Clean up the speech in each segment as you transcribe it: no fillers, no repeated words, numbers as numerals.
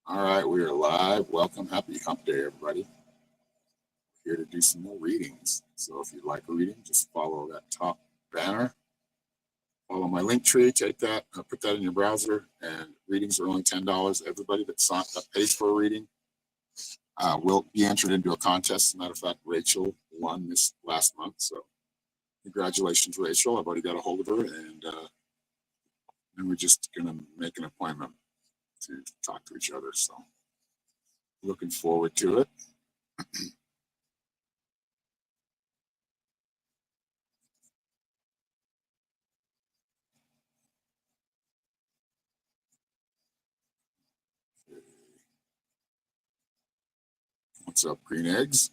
All right, we are live. Welcome. Happy hump day, everybody. Here to do some more readings. So if you'd like a reading, just follow that top banner. Follow my link tree. Take that, put that in your browser, and readings are only $10. Everybody that pays for a reading will be entered into a contest. As a matter of fact, Rachel won this last month. So congratulations, Rachel. I've already got a hold of her, and we're just going to make an appointment to talk to each other. So looking forward to it. What's up, Green Eggs?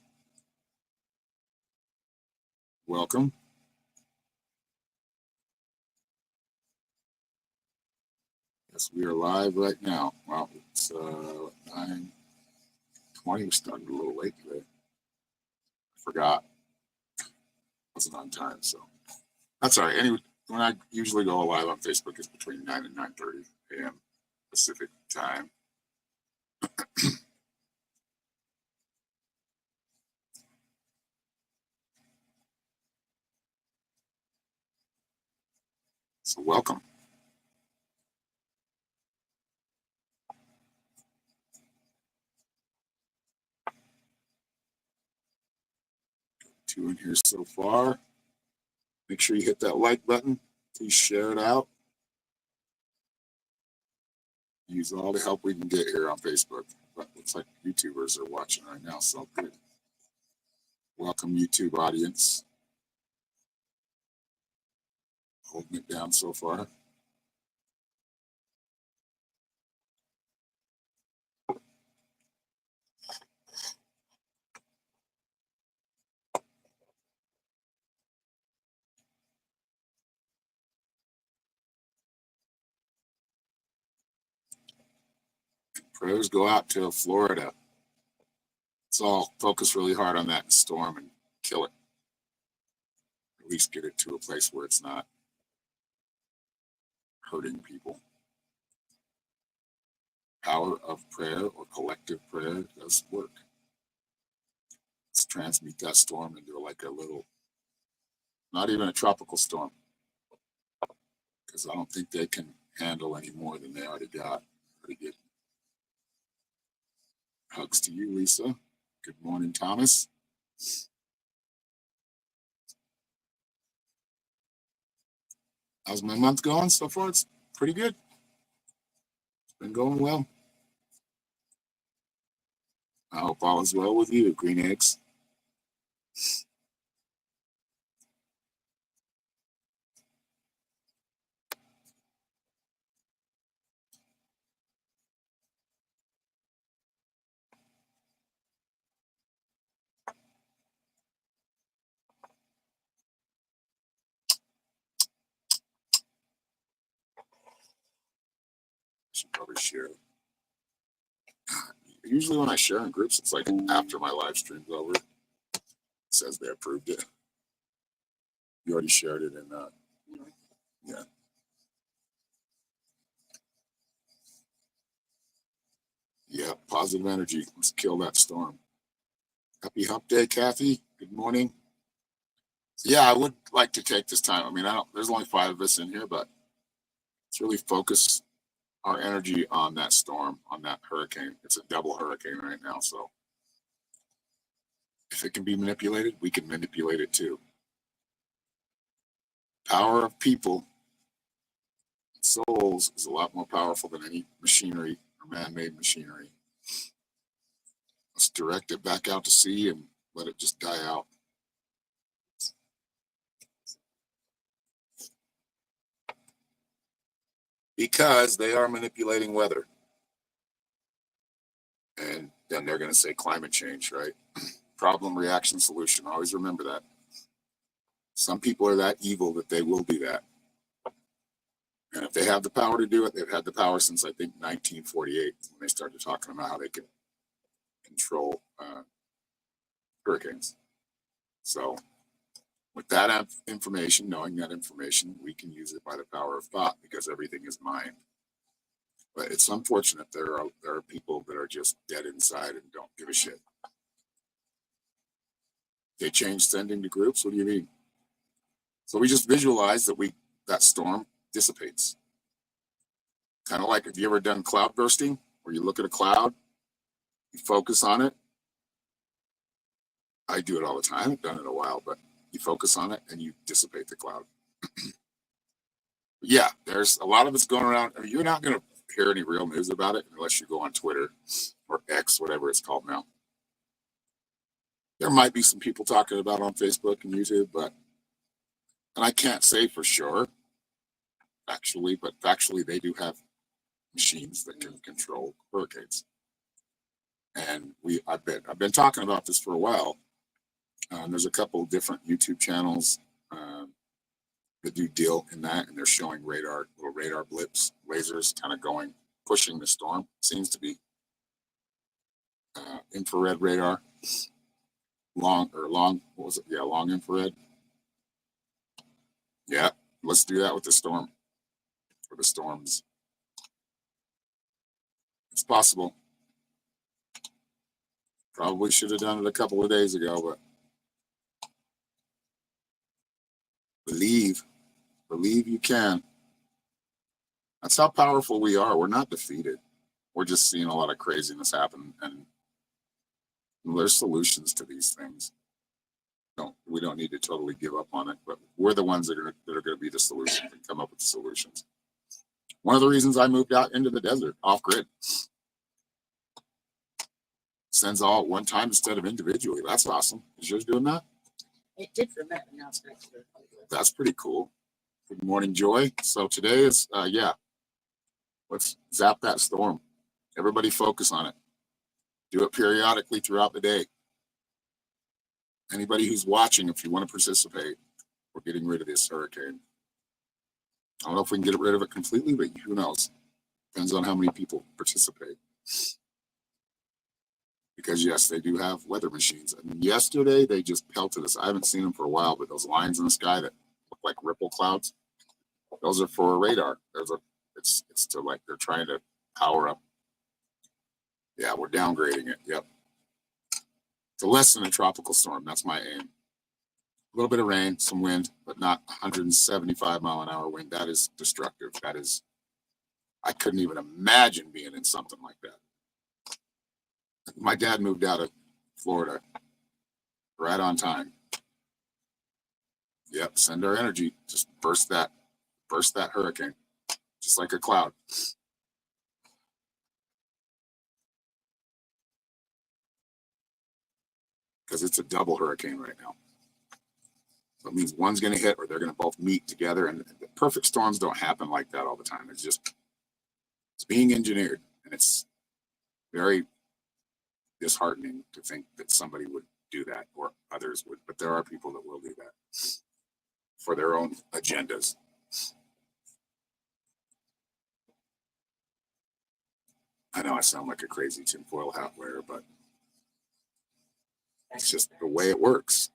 Welcome. Yes, we are live right now. Well, it's 9:20. We started a little late today. I forgot. Wasn't on time, so that's all right. Anyway, when I usually go live on Facebook, it's between 9 and 9:30 a.m. Pacific time. So welcome. Two in here so far. Make sure you hit that like button. Please share it out. Use all the help we can get here on Facebook. But looks like YouTubers are watching right now, so good. Welcome, YouTube audience. Holding it down so far. Prayers go out to Florida. Let's all focus really hard on that storm and kill it. At least get it to a place where it's not hurting people. Power of prayer or collective prayer does work. Let's transmute that storm into like a little, not even a tropical storm, because I don't think they can handle any more than they already got. Pretty good. Hugs to you, Lisa. Good morning, Thomas. How's my month going so far? It's pretty good. It's been going well. I hope all is well with you, Green Eggs. Should probably share it. Usually when I share in groups, it's like after my live stream's over. It says they approved it. You already shared it in yeah. Yeah, positive energy. Let's kill that storm. Happy hump day, Kathy. Good morning. Yeah, I would like to take this time. I mean, there's only 5 of us in here, but let's really focus our energy on that storm, on that hurricane. It's a double hurricane right now, so if it can be manipulated, we can manipulate it too. Power of people, souls, is a lot more powerful than any machinery or man-made machinery. Let's direct it back out to sea and let it just die out. Because they are manipulating weather. And then they're going to say climate change, right? Problem, reaction, solution. Always remember that. Some people are that evil that they will do that. And if they have the power to do it, they've had the power since, I think, 1948, when they started talking about how they could control hurricanes. So with that information, knowing that information, we can use it by the power of thought, because everything is mind. But it's unfortunate there are people that are just dead inside and don't give a shit. They change sending to groups. What do you mean? So we just visualize that storm dissipates. Kind of like, have you ever done cloud bursting, where you look at a cloud, you focus on it? I do it all the time. I haven't done it in a while, but you focus on it and you dissipate the cloud. Yeah, there's a lot of it's going around. You're not going to hear any real news about it unless you go on Twitter or X, whatever it's called now. There might be some people talking about it on Facebook and YouTube, and I can't say for sure, actually, but factually they do have machines that can control hurricanes. And I've been talking about this for a while. There's a couple of different YouTube channels that do deal in that, and they're showing little radar blips, lasers kind of pushing the storm. Seems to be infrared radar, long infrared. Yeah, let's do that with the storm, or the storms. It's possible. Probably should have done it a couple of days ago, but believe you can. That's how powerful we are. We're not defeated. We're just seeing a lot of craziness happen, and there's solutions to these things. We don't need to totally give up on it, but we're the ones that are going to be the solutions and come up with the solutions. One of the reasons I moved out into the desert, off grid, sends all at one time instead of individually. That's awesome. Is yours doing that? It did for a minute, but now it's back to the. That's pretty cool. Good morning, Joy. So today is, let's zap that storm. Everybody focus on it. Do it periodically throughout the day. Anybody who's watching, if you want to participate, we're getting rid of this hurricane. I don't know if we can get rid of it completely, but who knows? Depends on how many people participate. Because yes, they do have weather machines. And yesterday they just pelted us. I haven't seen them for a while, but those lines in the sky that look like ripple clouds, those are for radar. It's to, like, they're trying to power up. Yeah, we're downgrading it. Yep. To less than a tropical storm. That's my aim. A little bit of rain, some wind, but not 175 mile an hour wind. That is destructive. I couldn't even imagine being in something like that. My dad moved out of Florida right on time. Yep, send our energy. Just burst that hurricane, just like a cloud. Because it's a double hurricane right now. So it means one's going to hit, or they're going to both meet together. And the perfect storms don't happen like that all the time. It's being engineered, and it's very disheartening to think that somebody would do that, or others would, but there are people that will do that for their own agendas. I know I sound like a crazy tinfoil hat wearer, but it's just the way it works.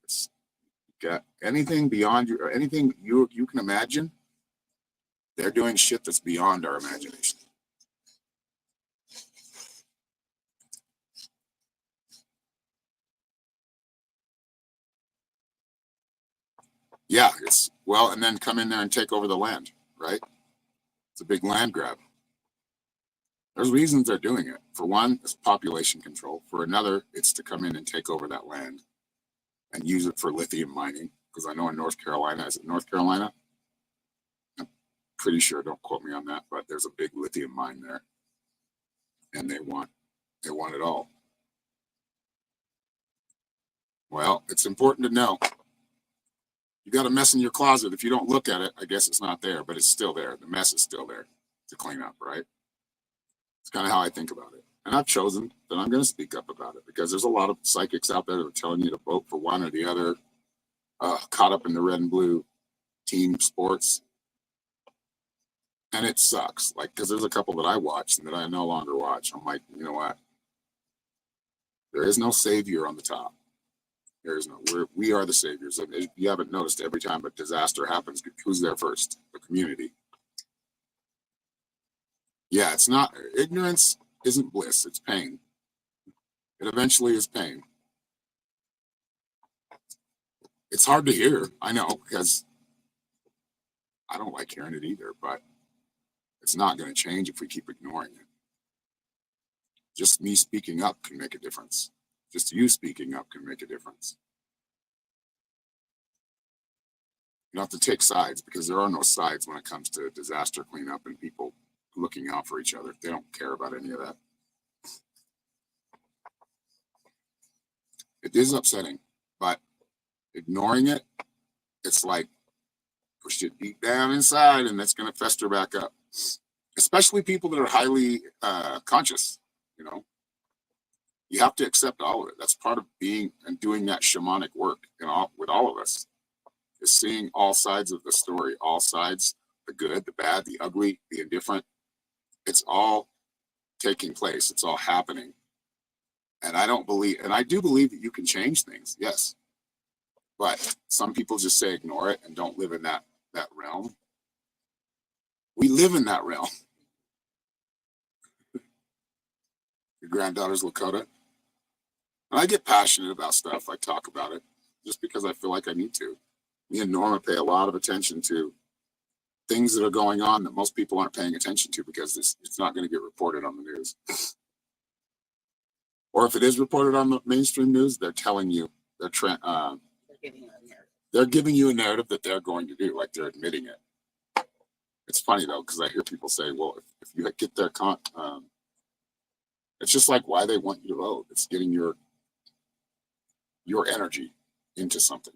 It's got anything beyond you, or anything you can imagine. They're doing shit that's beyond our imagination. Yeah, and then come in there and take over the land, right? It's a big land grab. There's reasons they're doing it. For one, it's population control. For another, it's to come in and take over that land and use it for lithium mining. Because I know in North Carolina, is it North Carolina? I'm pretty sure, don't quote me on that, but there's a big lithium mine there. And they want it all. Well, it's important to know. You got a mess in your closet. If you don't look at it, I guess it's not there, but it's still there. The mess is still there to clean up, right? It's kind of how I think about it. And I've chosen that I'm going to speak up about it, because there's a lot of psychics out there that are telling you to vote for one or the other, caught up in the red and blue team sports. And it sucks. Because there's a couple that I watch and that I no longer watch. I'm like, you know what? There is no savior on the top. We are the saviors. And if you haven't noticed, every time a disaster happens, who's there first? The community. Yeah, it's not, ignorance isn't bliss, it's pain. It eventually is pain. It's hard to hear, I know, because I don't like hearing it either, but it's not going to change if we keep ignoring it. Just me speaking up can make a difference. Just you speaking up can make a difference. You don't have to take sides, because there are no sides when it comes to disaster cleanup and people looking out for each other. They don't care about any of that. It is upsetting, but ignoring it, it's like push it deep down inside, and that's going to fester back up. Especially people that are highly conscious, you know. You have to accept all of it. That's part of being and doing that shamanic work, with all of us, is seeing all sides of the story, all sides, the good, the bad, the ugly, the indifferent. It's all taking place. It's all happening. And I do believe that you can change things. Yes. But some people just say ignore it and don't live in that realm. We live in that realm. Your granddaughter's Lakota. And I get passionate about stuff. I talk about it just because I feel like I need to. Me and Norma pay a lot of attention to things that are going on that most people aren't paying attention to, because it's not going to get reported on the news. Or if it is reported on the mainstream news, they're telling you, they're giving you a narrative. They're giving you a narrative that they're going to do, like they're admitting it. It's funny though, because I hear people say, well, if you get their it's just like why they want you to vote. It's getting your energy into something.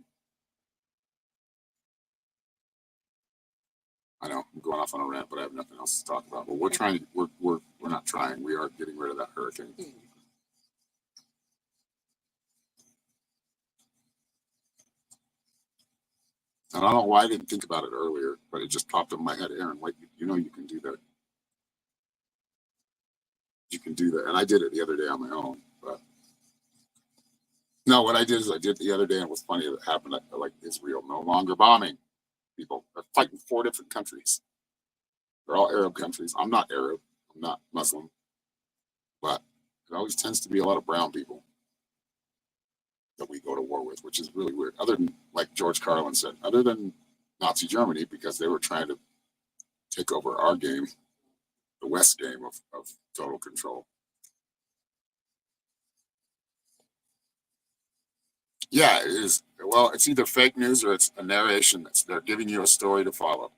I know I'm going off on a rant, but I have nothing else to talk about. But we're trying. We're not trying. We are getting rid of that hurricane. And I don't know why I didn't think about it earlier, but it just popped in my head. Aaron, wait, you know you can do that. You can do that, and I did it the other day on my own. But no, what I did is I did it the other day, and it was funny that it happened. Like Israel no longer bombing people. They're fighting 4 different countries. They're all Arab countries. I'm not Arab. I'm not Muslim. But it always tends to be a lot of brown people that we go to war with, which is really weird. Other than, like George Carlin said, other than Nazi Germany, because they were trying to take over our game, the West game of total control. Yeah, it is. Well, it's either fake news or it's a narration they're giving you a story to follow.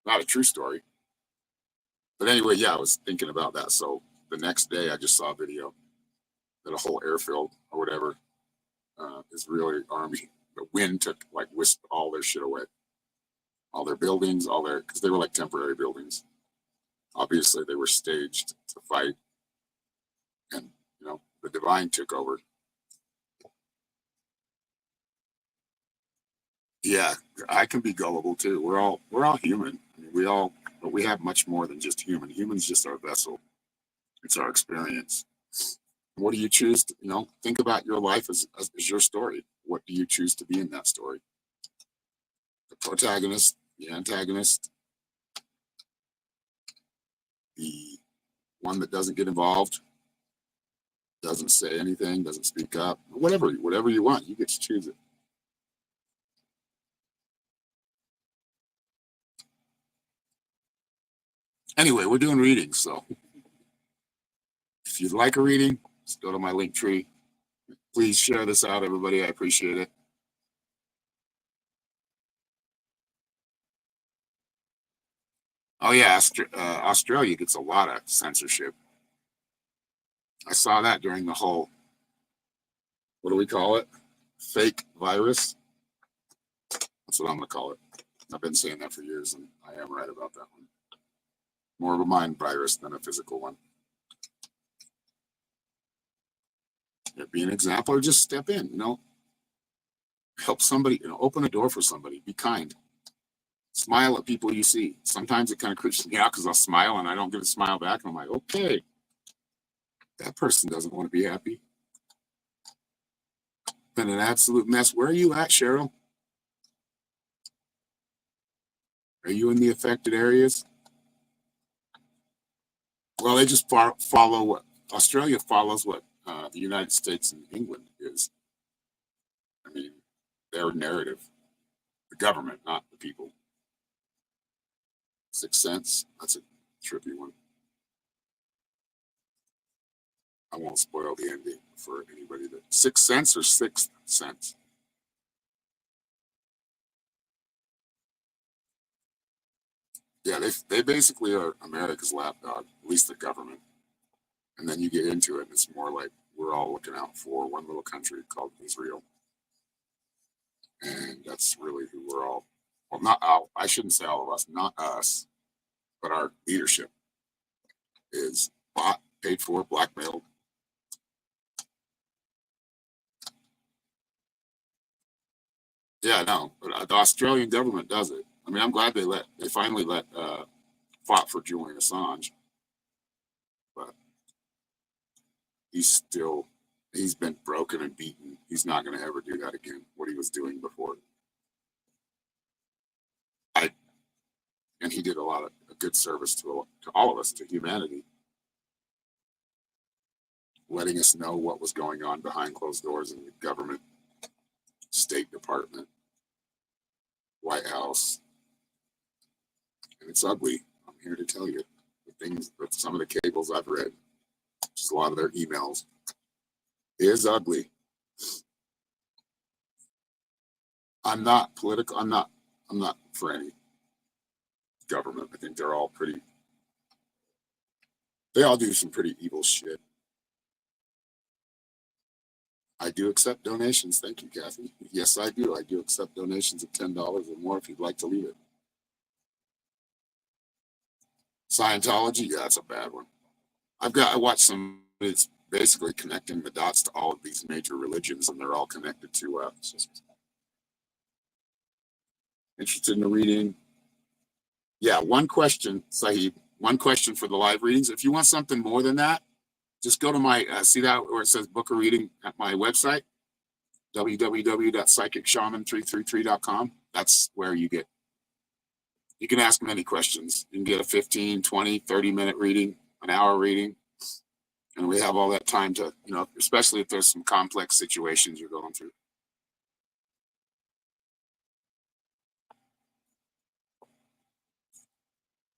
Not a true story. But anyway, yeah, I was thinking about that. So the next day I just saw a video that a whole airfield or whatever, Israeli army, the wind took, like, whisked all their shit away. All their buildings, because they were like temporary buildings. Obviously they were staged to fight. And, the divine took over. Yeah, I can be gullible too. We're all human. I mean, but we have much more than just human. Human's just our vessel. It's our experience. What do you choose to, think about your life as your story. What do you choose to be in that story? The protagonist, the antagonist, the one that doesn't get involved, doesn't say anything, doesn't speak up, whatever you want, you get to choose it. Anyway, we're doing readings, so if you'd like a reading, just go to my link tree. Please share this out, everybody. I appreciate it. Oh yeah, Australia gets a lot of censorship. I saw that during the whole, what do we call it? Fake virus. That's what I'm going to call it. I've been saying that for years, and I am right about that one. More of a mind virus than a physical one. Yeah, be an example, or just step in, help somebody, open a door for somebody, be kind. Smile at people you see. Sometimes it kind of creeps me out because I'll smile and I don't get a smile back. And I'm like, okay, that person doesn't want to be happy. Been an absolute mess. Where are you at, Cheryl? Are you in the affected areas? Well, they just follow what Australia follows what the United States and England is. I mean, their narrative, the government, not the people. Sixth Sense, that's a trippy one. I won't spoil the ending for anybody that Sixth Sense or Sixth Sense. Yeah, they basically are America's lapdog, at least the government. And then you get into it, and it's more like we're all looking out for one little country called Israel. And that's really who we're all, well, not all, I shouldn't say all of us, not us, but our leadership is bought, paid for, blackmailed. Yeah, no, but the Australian government does it. I mean, I'm glad they finally fought for Julian Assange, but he's been broken and beaten. He's not going to ever do that again, what he was doing before. And he did a lot of good service to all of us, to humanity, letting us know what was going on behind closed doors in the government, State Department, White House. And it's ugly. I'm here to tell you the things, some of the cables I've read, just a lot of their emails, is ugly. I'm not political. I'm not for any government. I think they're all they all do some pretty evil shit. I do accept donations. Thank you, Kathy. Yes, I do. I do accept donations of $10 or more if you'd like to leave it. Scientology, yeah, that's a bad one. I watched some, it's basically connecting the dots to all of these major religions, and they're all connected to interested in the reading. Yeah, one question, Sahib, one question for the live readings. If you want something more than that, just go to my, see that where it says book a reading at my website, www.psychicshaman333.com. That's where you can ask them any questions. You can get a 15, 20, 30-minute reading, an hour reading. And we have all that time to, especially if there's some complex situations you're going through.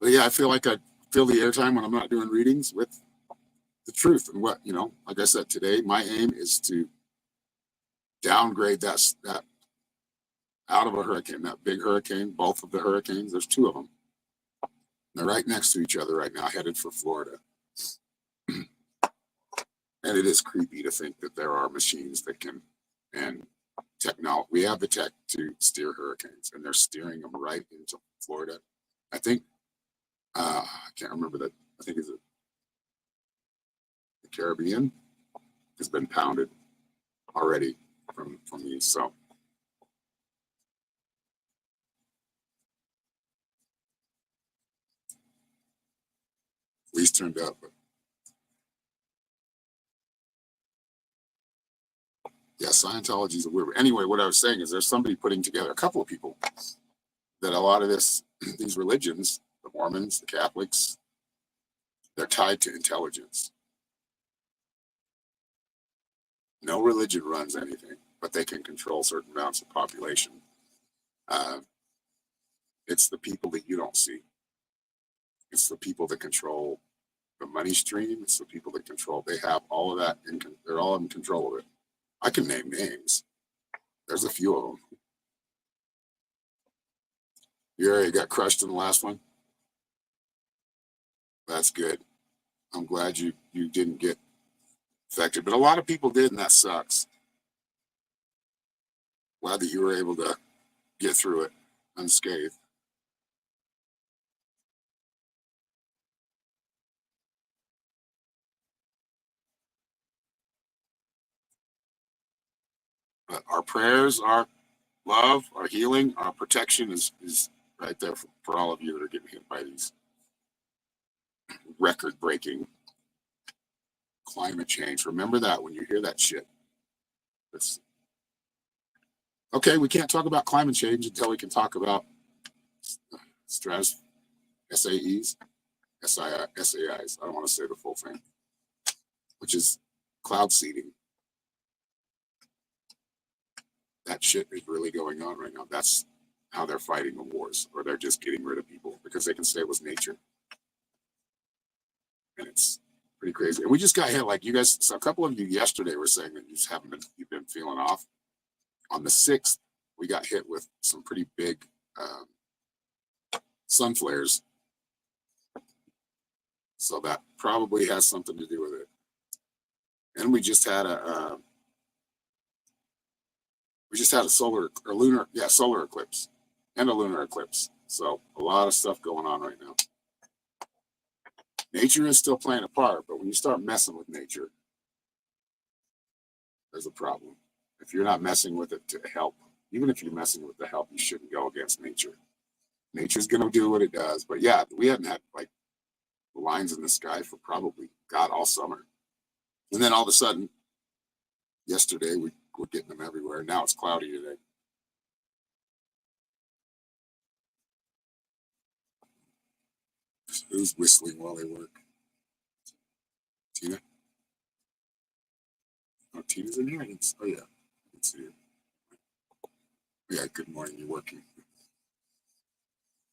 But yeah, I feel like I fill the airtime when I'm not doing readings with the truth. And what, like I said today, my aim is to downgrade that out of a hurricane, that big hurricane, both of the hurricanes. There's two of them. They're right next to each other right now, headed for Florida. And it is creepy to think that there are machines that can, and technology, we have the tech to steer hurricanes, and they're steering them right into Florida. I think, I can't remember that. I think it's the Caribbean has been pounded already from these. So at least turned up. But yeah, Scientology is a weird. Anyway, what I was saying is there's somebody putting together, a couple of people, that a lot of these religions, the Mormons, the Catholics, they're tied to intelligence. No religion runs anything, but they can control certain amounts of population. It's the people that you don't see. It's the people that control the money stream. It's the people that control. They have all of that. They're all in control of it. I can name names. There's a few of them. You already got crushed in the last one? That's good. I'm glad you didn't get affected, but a lot of people did, and that sucks. Glad that you were able to get through it unscathed. But our prayers, our love, our healing, our protection is right there for all of you that are getting hit by these record-breaking climate change. Remember that when you hear that shit. It's okay. We can't talk about climate change until we can talk about stress, SAEs, SAIs. I don't want to say the full thing, which is cloud seeding. That shit is really going on right now. That's how they're fighting the wars, or they're just getting rid of people because they can say it was nature. And it's pretty crazy. And we just got hit, like you guys, so a couple of you yesterday were saying that you just you've been feeling off. On the 6th, we got hit with some pretty big sun flares. So that probably has something to do with it. And we just had a solar eclipse and a lunar eclipse. So a lot of stuff going on right now. Nature is still playing a part, but when you start messing with nature, there's a problem. If you're not messing with it to help, even if you're messing with the help, you shouldn't go against nature. Nature's going to do what it does. But yeah, we hadn't had like lines in the sky for probably, God, all summer. And then all of a sudden, yesterday, we're getting them everywhere. Now it's cloudy today. Who's whistling while they work? Tina? Oh, Tina's in here? Oh, yeah. I can see you. Yeah, good morning. You're working.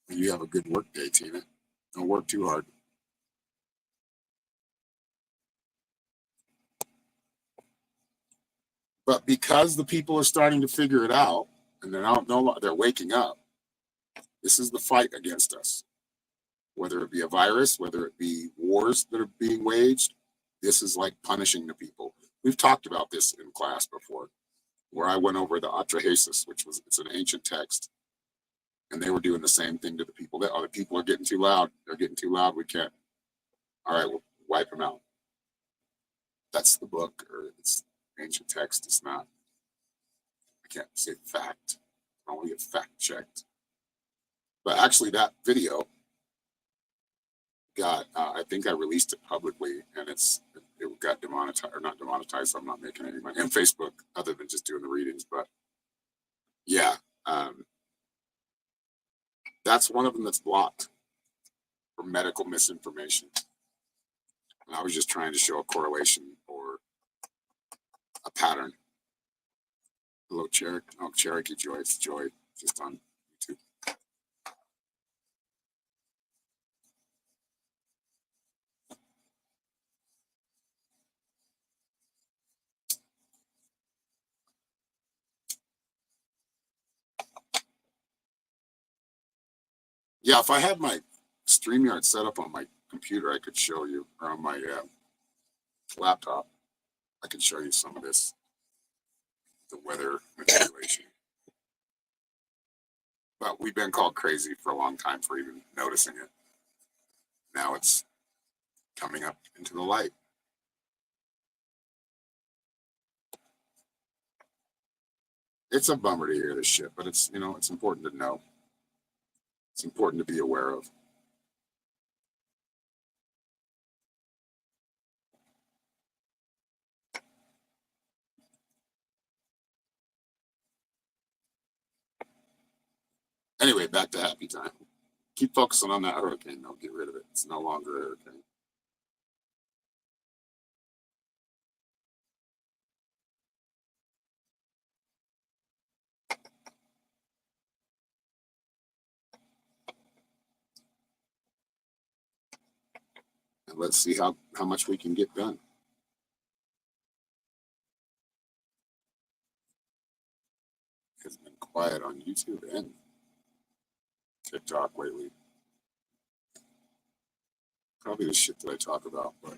You have a good work day, Tina. Don't work too hard. But because the people are starting to figure it out, and they're waking up, this is the fight against us. Whether it be a virus, whether it be wars that are being waged, this is like punishing the people. We've talked about this in class before, where I went over the Atrahasis, it's an ancient text, and they were doing the same thing to the people. The people are getting too loud. They're getting too loud. We can't. All right, we'll wipe them out. That's the book, or it's ancient text. It's not. I can't say fact. I want to get fact checked. But actually, that video got. I think I released it publicly, and it got demonetized, or not demonetized. So I'm not making any money on Facebook other than just doing the readings. But yeah, that's one of them that's blocked for medical misinformation. And I was just trying to show a correlation or a pattern. Hello, Cherokee Joy. It's Joy, just on YouTube. Yeah, if I had my StreamYard set up on my computer, I could show you, or on my laptop, I could show you some of this, the weather manipulation. But we've been called crazy for a long time for even noticing it. Now it's coming up into the light. It's a bummer to hear this shit, but it's important to know. It's important to be aware of. Anyway, back to happy time. Keep focusing on that hurricane, though. Get rid of it. It's no longer a hurricane. And let's see how much we can get done. It's been quiet on YouTube and TikTok lately. Probably the shit that I talk about, but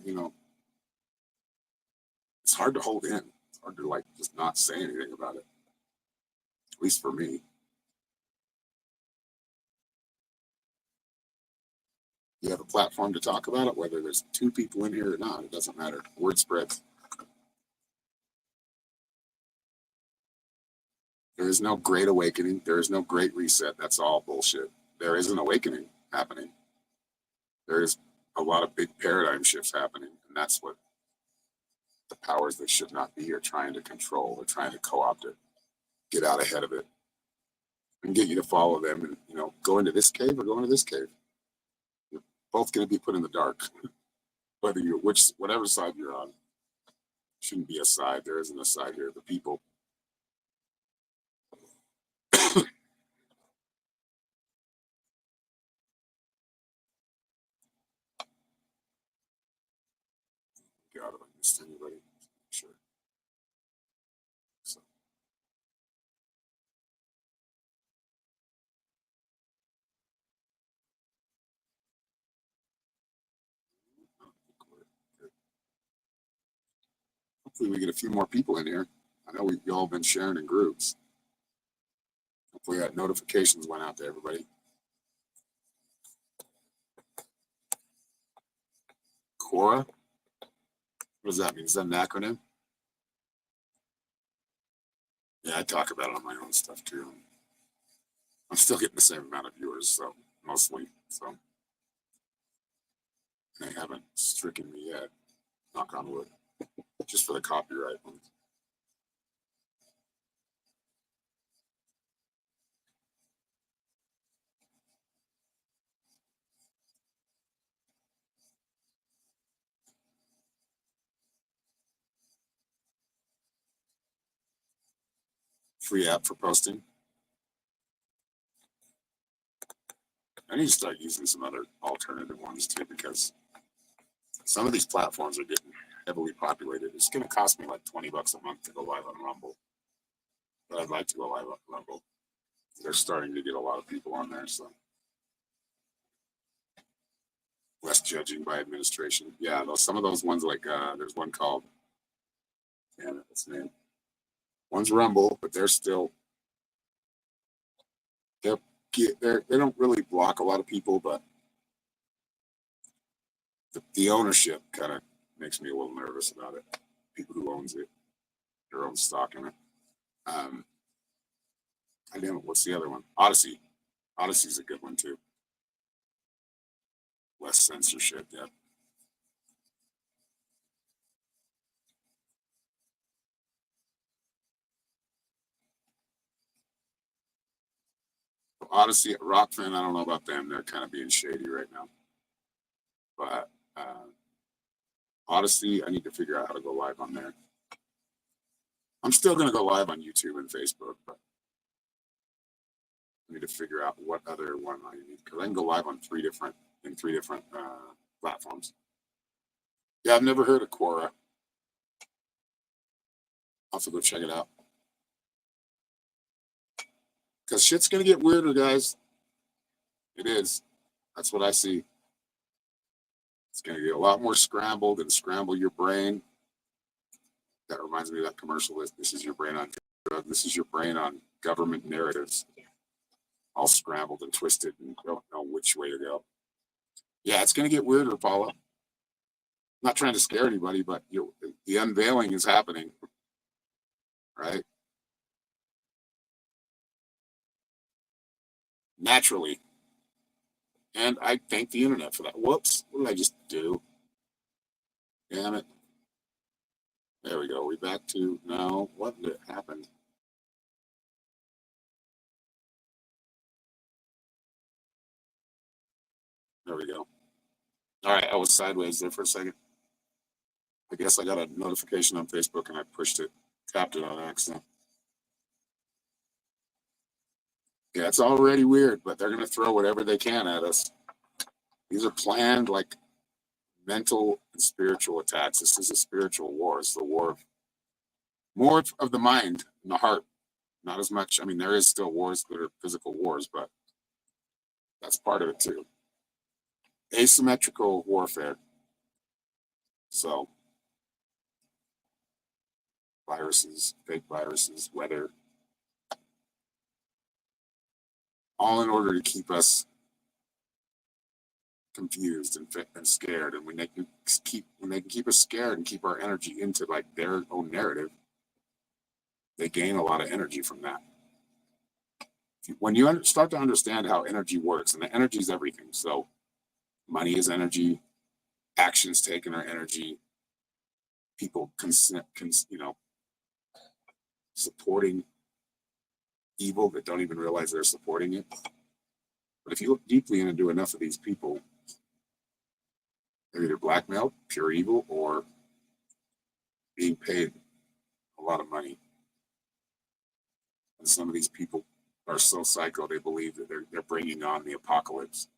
it's hard to hold in. It's hard to just not say anything about it. At least for me. You have a platform to talk about it, whether there's 2 people in here or not, it doesn't matter. Word spreads. There is no great awakening. There is no great reset. That's all bullshit. There is an awakening happening. There is a lot of big paradigm shifts happening, and that's what the powers that should not be are trying to control. They're trying to co-opt it, get out ahead of it, and get you to follow them and, go into this cave or go into this cave. both going to be put in the dark, whatever side you're on. Shouldn't be a side. There isn't a side here. The people. God, if I missed anybody, sure. So. Hopefully we get a few more people in here. I know we've all been sharing in groups. Hopefully that notifications went out to everybody. Quora? What does that mean? Is that an acronym? Yeah, I talk about it on my own stuff too. I'm still getting the same amount of viewers, so mostly. So they haven't stricken me yet. Knock on wood. Just for the copyright ones. Free app for posting. I need to start using some other alternative ones too, because some of these platforms are getting heavily populated. It's going to cost me like $20 a month to go live on Rumble. But I'd like to go live on Rumble. They're starting to get a lot of people on there, so less judging by administration. Yeah, some of those ones, like there's one called, damn it, what's the name? One's Rumble, but they're still they don't really block a lot of people, but the ownership kind of makes me a little nervous about it. People who owns it, their own stock in it. I damn it, what's the other one? Odyssey. Odyssey's a good one too. Less censorship, yeah. Odyssey, Rockfin, I don't know about them. They're kind of being shady right now. But Odyssey, I need to figure out how to go live on there. I'm still going to go live on YouTube and Facebook, but I need to figure out what other one I need, because I can go live on three different platforms. Yeah, I've never heard of Quora. I'll have to go check it out. Because shit's going to get weirder, guys. It is. That's what I see. It's going to get a lot more scrambled and scramble your brain. That reminds me of that commercial. This is your brain on drug. This is your brain on government narratives. All scrambled and twisted and don't know which way to go. Yeah, it's going to get weirder, Paula. I'm not trying to scare anybody, but the unveiling is happening. Right? Naturally. And I thank the internet for that. Whoops. What did I just do? Damn it. There we go. We back to no. What happened? There we go. All right. I was sideways there for a second. I guess I got a notification on Facebook and I pushed it, tapped it on accident. Yeah, it's already weird, but they're going to throw whatever they can at us. These are planned, like, mental and spiritual attacks. This is a spiritual war. It's the war of more of the mind and the heart. Not as much. I mean, there is still wars that are physical wars, but that's part of it too. Asymmetrical warfare. So, viruses, fake viruses, weather, all in order to keep us confused and scared. And when they can keep us scared and keep our energy into like their own narrative, they gain a lot of energy from that. When you start to understand how energy works, and the energy is everything. So money is energy, actions taken are energy, people supporting evil that don't even realize they're supporting it. But if you look deeply into enough of these people, They're either blackmailed, pure evil, or being paid a lot of money. And some of these people are so psycho they believe that they're bringing on the apocalypse,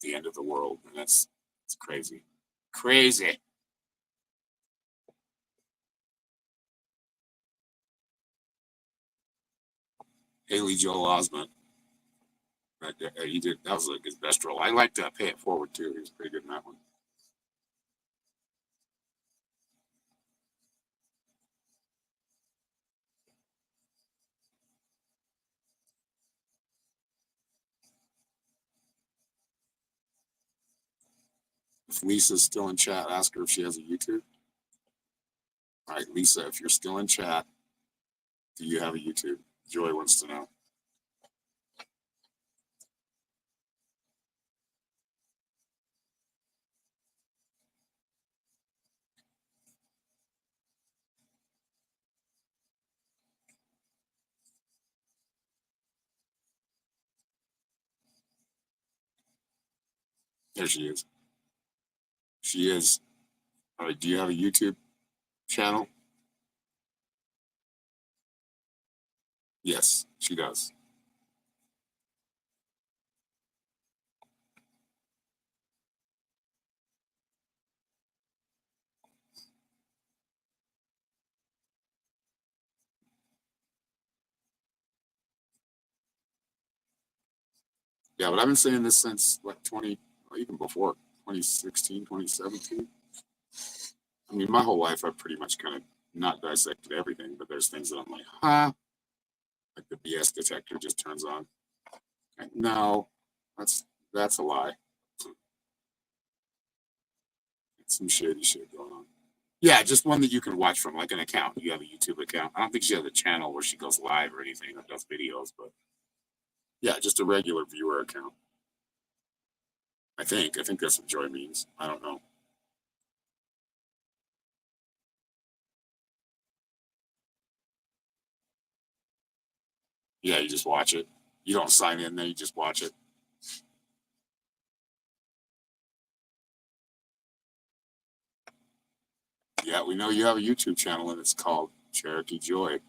the end of the world, and it's crazy, crazy. Haley Joel Osment, he did that was like his best role. I liked Pay It Forward too. He was pretty good in that one. If Lisa's still in chat, ask her if she has a YouTube. All right, Lisa, if you're still in chat, do you have a YouTube? Joy wants to know. There she is. She is. All right, do you have a YouTube channel? Yes, she does. Yeah, but I've been saying this since like 20, even before 2016, 2017. I mean, my whole life, I've pretty much kind of not dissected everything, but there's things that I'm like, huh? Like the BS detector just turns on. Like, no, that's a lie. It's some shady shit going on. Yeah, just one that you can watch from, like an account. You have a YouTube account. I don't think she has a channel where she goes live or anything or does videos, but yeah, just a regular viewer account. I think that's what Joy means. I don't know. Yeah, you just watch it. You don't sign in there, you just watch it. Yeah, we know you have a YouTube channel and it's called Cherokee Joy.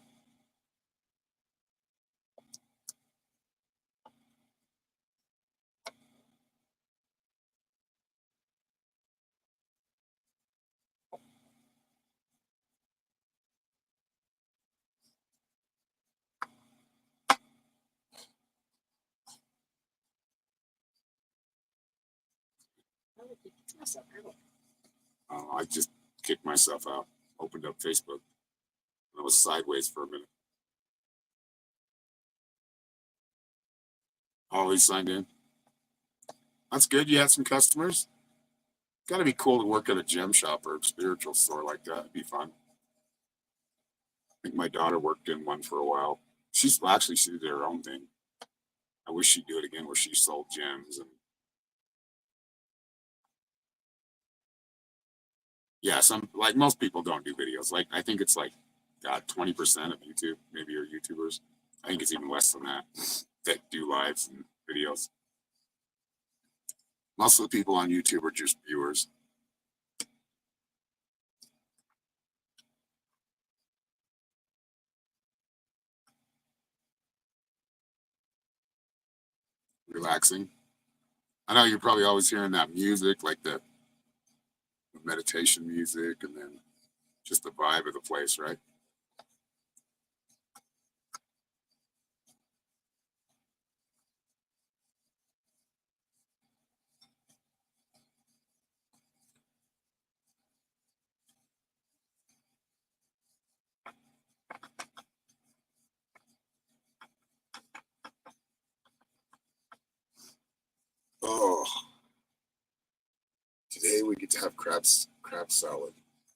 I just kicked myself out, opened up Facebook, and I was sideways for a minute. Always signed in. That's good. You had some customers. Got to be cool to work at a gem shop or a spiritual store like that. It'd be fun. I think my daughter worked in one for a while. She did her own thing. I wish she'd do it again where she sold gems and yeah, some like most people don't do videos. Like I think it's like God, 20% of YouTube maybe are YouTubers. I think it's even less than that do lives and videos. Most of the people on YouTube are just viewers. Relaxing. I know you're probably always hearing that music, like the meditation music, and then just the vibe of the place, right? Oh, today we get to have crab salad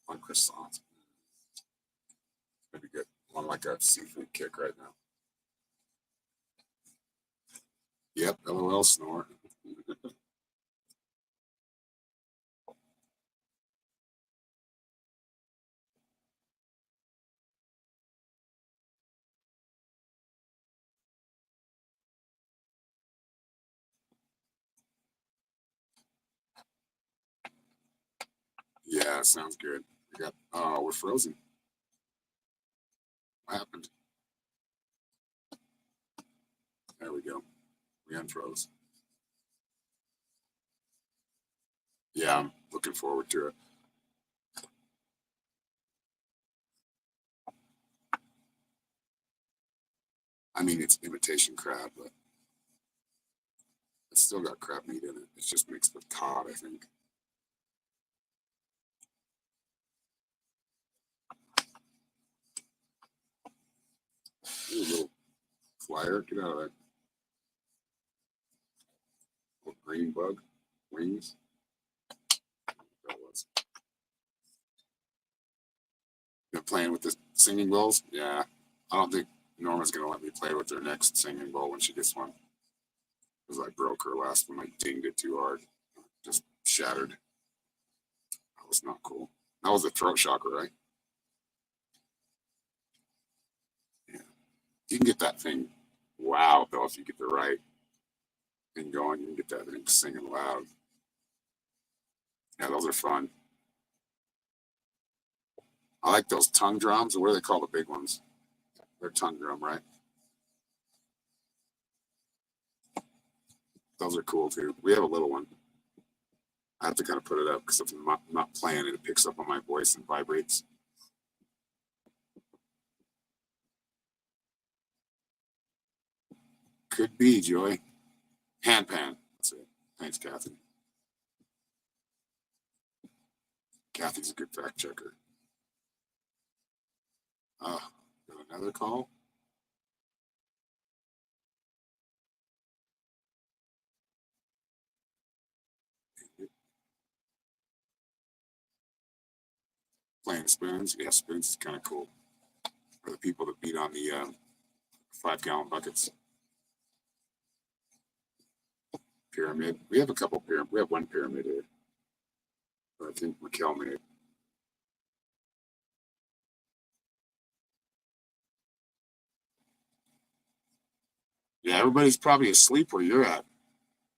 on croissants. Maybe good. I'm on like a seafood kick right now. Yep, LOL snore. Yeah, sounds good. We're frozen. What happened? There we go. We unfroze. Yeah, I'm looking forward to it. I mean, it's imitation crab, but it's still got crab meat in it. It's just mixed with cod, I think. Ooh, little flyer, get out of that. Little green bug wings. That was. Been playing with the singing bowls? Yeah. I don't think Norma's gonna let me play with her next singing bowl when she gets one. Because I broke her last one. I dinged it too hard. Just shattered. That was not cool. That was a throat shocker, right? Yeah. You can get that thing wow though if you get the right thing going. You can get that thing singing loud. Yeah, those are fun. I like those tongue drums. What do they call the big ones? They're tongue drum, right? Those are cool too. We have a little one. I have to kind of put it up because if I'm not playing it, it picks up on my voice and vibrates. Could be, Joy. Handpan. That's it. Thanks, Kathy. Kathy's a good fact checker. Another call? Playing spoons? Yeah, spoons is kind of cool. For the people that beat on the 5-gallon buckets. Pyramid. We have a couple pyramid. We have one pyramid here. I think Mikkel made. Yeah, everybody's probably asleep where you're at,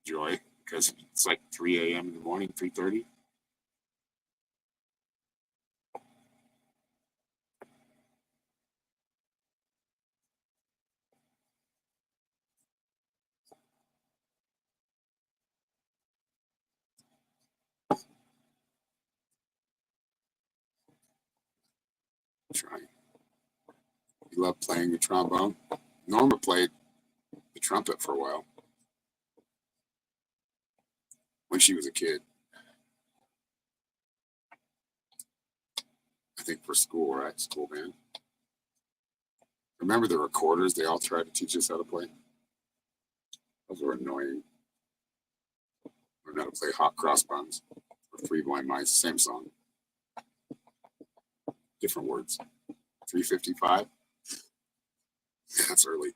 Joy, because it's like 3 a.m. in the morning, 3:30. Trying. You love playing the trombone. Norma played the trumpet for a while when she was a kid. I think for school, right? School band. Remember the recorders? They all tried to teach us how to play. Those were annoying. Learn how to play Hot Cross Buns or Three Blind Mice. Same song, different words. 3:55. Yeah, that's early.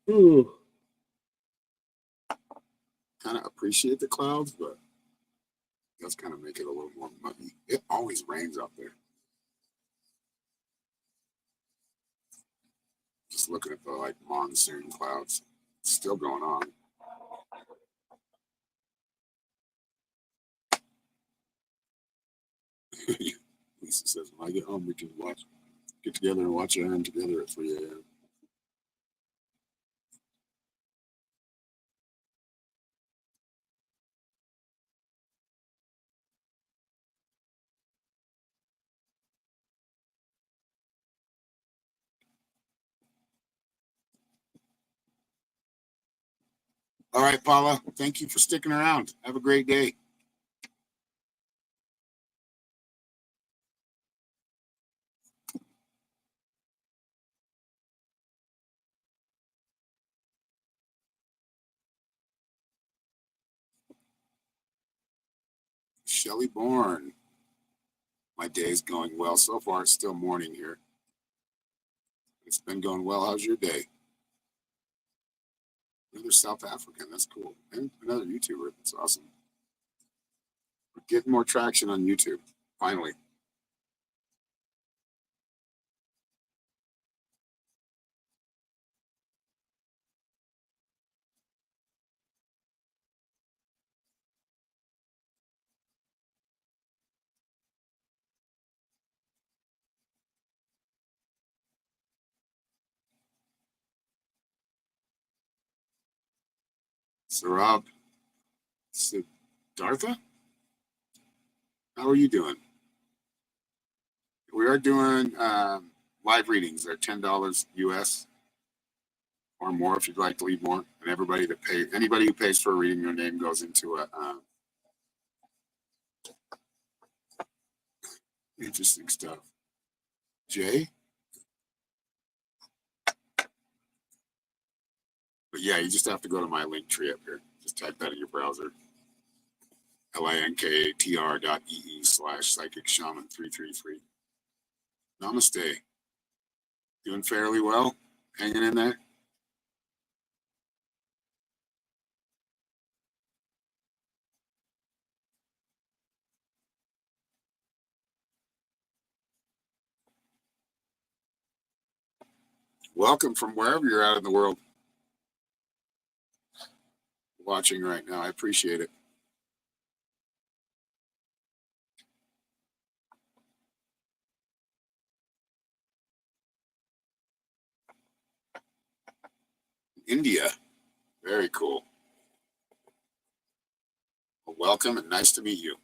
Ooh. Kind of appreciate the clouds, but it does kind of make it a little more muggy. It always rains out there. Just looking at the like monsoon clouds, it's still going on. Lisa says, when I get home, we can get together and watch Aaron together at 3 a.m. All right, Paula. Thank you for sticking around. Have a great day. Shelly Bourne. My day's going well so far. It's still morning here. It's been going well. How's your day? Another South African. That's cool. And another YouTuber. That's awesome. We're getting more traction on YouTube. Finally. Sarab Siddhartha, how are you doing? We are doing live readings. They're $10 US or more if you'd like to leave more. And anybody who pays for a reading, your name goes into a interesting stuff. Jay? But yeah, you just have to go to my link tree up here. Just type that in your browser. linktr.ee/psychic shaman 333. Namaste. Doing fairly well? Hanging in there? Welcome from wherever you're at in the world. Watching right now. I appreciate it. India. Very cool. Well, welcome and nice to meet you.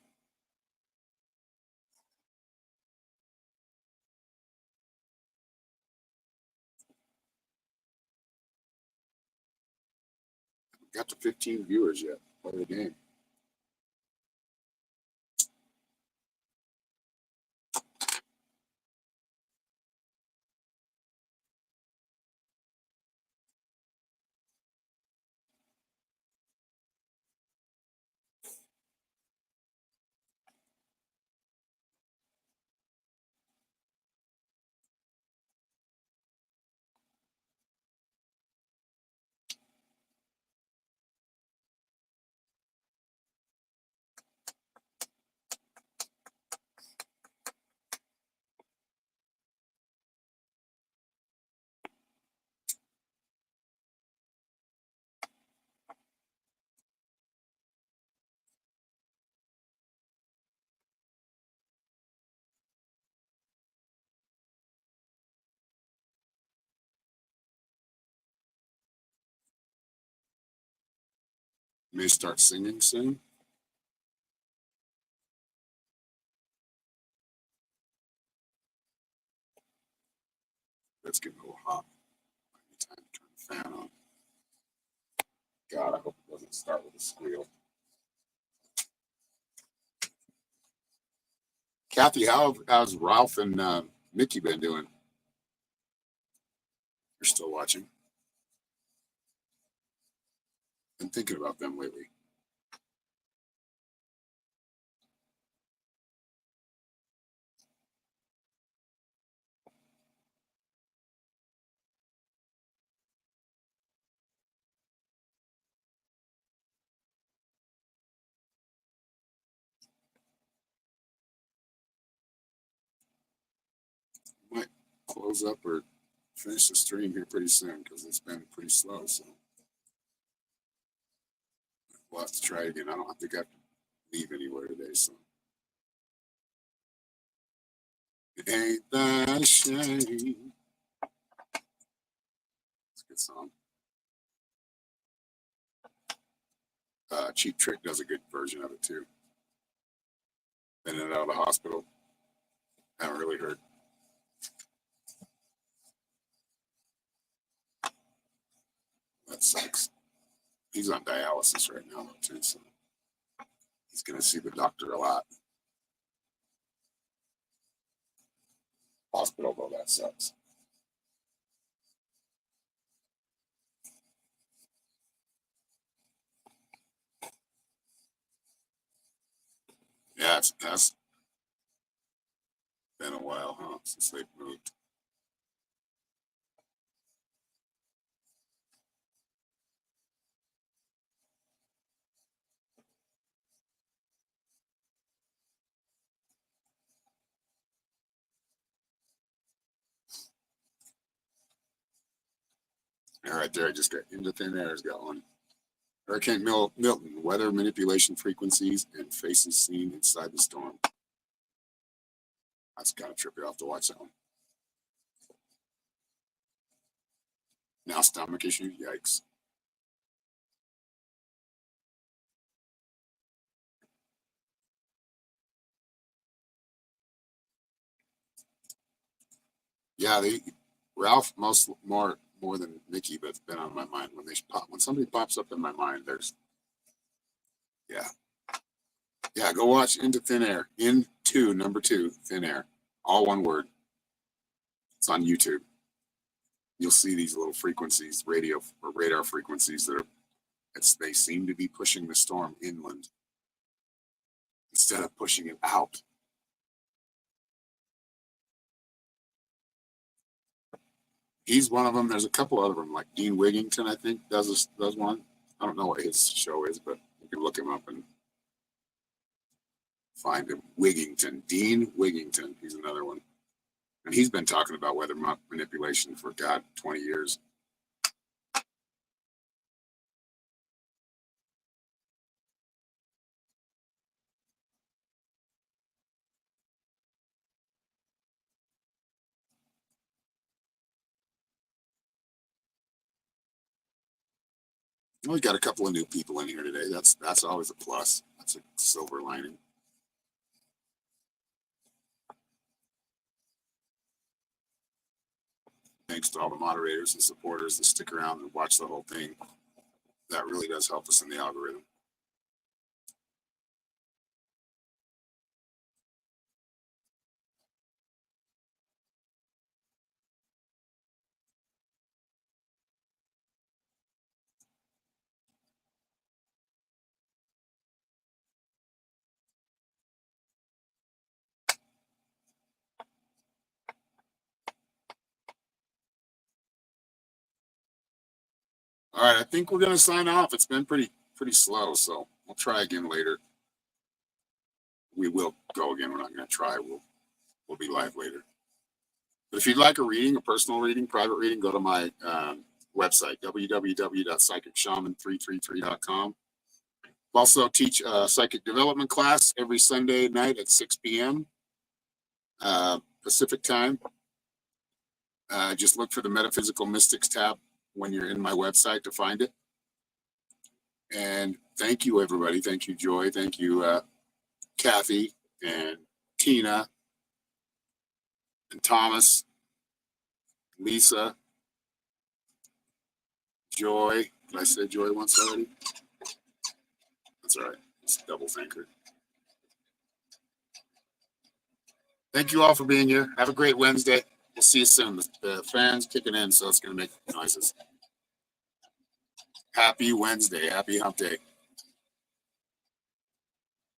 Got to 15 viewers yet. Play the game. May start singing soon. Let's get a little hot. Time to turn the fan on. God, I hope it doesn't start with a squeal. Kathy, how's Ralph and Mickey been doing? You're still watching? Been thinking about them lately. Might close up or finish the stream here pretty soon because it's been pretty slow. So we'll have to try again. I don't think I have to leave anywhere today. So ain't that a shame? It's a good song. Cheap Trick does a good version of it too. In and out of the hospital. Haven't really heard. That sucks. He's on dialysis right now, though, too, so he's going to see the doctor a lot. Hospital, though, that sucks. Yeah, that's been a while, huh, since they've moved. All right, there, I just got into thin air. Has got one. Hurricane Milton, weather manipulation frequencies and faces seen inside the storm. That's kind of trippy. I'll have to watch that one. Now stomach issue, yikes. Yeah, Ralph more than Nikki, but it's been on my mind when somebody pops up in my mind. Yeah. Go watch Into Thin Air. Number 2, Thin Air, all one word. It's on YouTube. You'll see these little frequencies, radio or radar frequencies they seem to be pushing the storm inland instead of pushing it out. He's one of them. There's a couple other them, like Dean Wigington, I think, does one. I don't know what his show is, but you can look him up and find him. Dean Wigington. He's another one. And he's been talking about weather manipulation for, 20 years. We got a couple of new people in here today. That's always a plus. That's a silver lining. Thanks to all the moderators and supporters that stick around and watch the whole thing. That really does help us in the algorithm. All right, I think we're going to sign off. It's been pretty slow, so we'll try again later. We will go again. We're not going to try. We'll be live later. But if you'd like a reading, a personal reading, private reading, go to my website, www.psychicshaman333.com. Also teach a psychic development class every Sunday night at 6 p.m. Pacific time. Just look for the Metaphysical Mystics tab when you're in my website to find it. And thank you, everybody. Thank you, Joy. Thank you, Kathy and Tina and Thomas, Lisa, Joy. Did I say Joy once already? That's all right. It's a double thanker. Thank you all for being here. Have a great Wednesday. We'll see you soon. The fan's kicking in, so it's going to make noises. Happy Wednesday. Happy hump day.